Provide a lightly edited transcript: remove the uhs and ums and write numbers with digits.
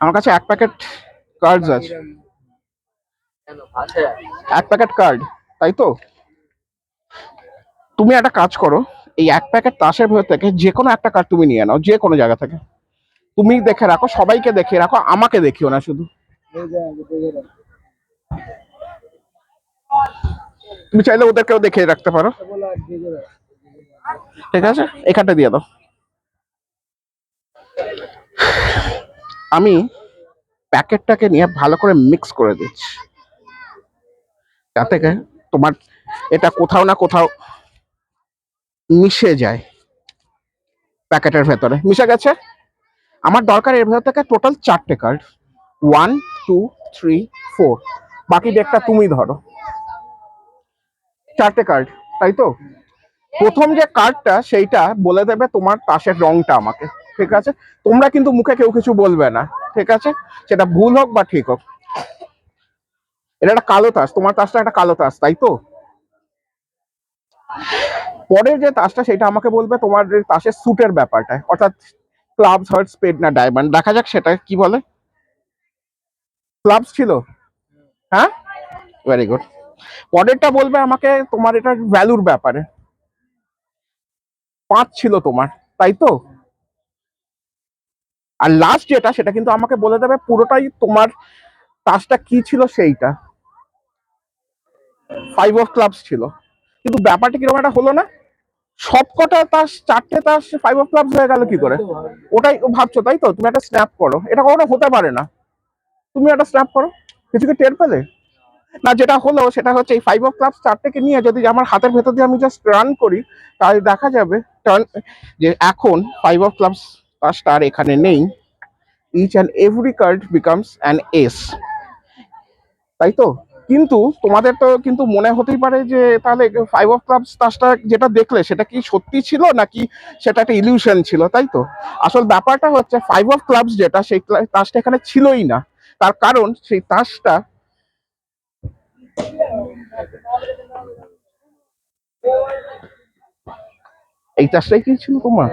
আমার কাছে এক প্যাকেট কার্ড আছে, এক প্যাকেট কার্ড, তাই তো? তুমি একটা কাজ করো, এই এক প্যাকেট তাসের ভেতর থেকে যে কোনো একটা কার্ড তুমি নিয়ে নাও, যে কোনো জায়গা থেকে। তুমি দেখে রাখো, সবাইকে দেখে রাখো, আমাকে দেখিও না শুধু। তুমি চাইলে ওদেরকেও দেখে রাখতে পারো। ঠিক আছে, এখানটা দিয়ে দাও। আমি প্যাকেটটাকে নিয়ে ভালো করে মিক্স করে দিচ্ছি, যাতে তোমার এটা কোথাও না কোথাও মিশে যায়। প্যাকেটের ভেতরে মিশে গেছে। আমার দরকার এর ভেতর থেকে টোটাল 4টে কার্ড, 1 2 3 4। বাকি ডেকটা তুমি ধরো। 4টে কার্ড, তাই তো? প্রথম যে কার্ডটা সেইটা বলে দেবে তোমার তাসের রংটা আমাকে, ঠিক আছে? তোমরা কিন্তু মুখে কেউ কিছু বলবে না, ঠিক আছে? সেটা ভুল হোক বা ঠিক হোক। এটা একটা কালো তাস, তোমার তাসটা একটা কালো তাস, তাই তো? পরের যে তাসটা সেটা আমাকে বলবে তোমার তাসের স্যুটের ব্যাপারটা, অর্থাৎ ক্লাবস, হার্ট, স্পেড না ডায়মন্ড। দেখা যাক সেটা কি বলে। ক্লাবস ছিল, হ্যাঁ, ভেরি গুড। পরেরটা বলবে আমাকে তোমার এটার ভ্যালুর ব্যাপারে। 5 ছিল তোমার, তাই তো? আর লাস্ট যেটা সেটা কিন্তু আমাকে বলে দেবে পুরোটাই তোমার তাসটা কি ছিল সেইটা। 5 অফ ক্লাবস ছিল, কিন্তু ব্যাপারটা কিরকম একটা হলো না? সবকটা তাস, 4টে তাস 5 অফ ক্লাবস হয়ে গেল কি করে? ওটাই ভাবছো, তাই তো? তুমি একটা স্ন্যাপ করো, এটা কখনো হতে পারে না। তুমি একটা স্ন্যাপ করো, কিছু কি টের পেলে না? যেটা হলো সেটা হচ্ছে এই 5 অফ ক্লাবস 4টেকে নিয়ে যদি আমার হাতের ভেতর দিয়ে আমি জাস্ট রান করি, তাহলে দেখা যাবে টার্ন যে এখন 5 অফ ক্লাবস তাসটা আর এখানে নেই। Each and every card becomes an ace, তাই তো? কিন্তু তোমাদের তো কিন্তু মনে হতেই পারে যে তাহলে 5 অফ ক্লাবস তাসটা যেটা দেখলে সেটা কি সত্যি ছিল নাকি সেটা একটা ইলিউশন ছিল, তাই তো? আসল ব্যাপারটা হচ্ছে 5 অফ ক্লাবস যেটা, সেই তাসটা এখানে ছিলই না। তার কারণ সেই তাসটা, এই তাসটাই কি ছিল তোমার?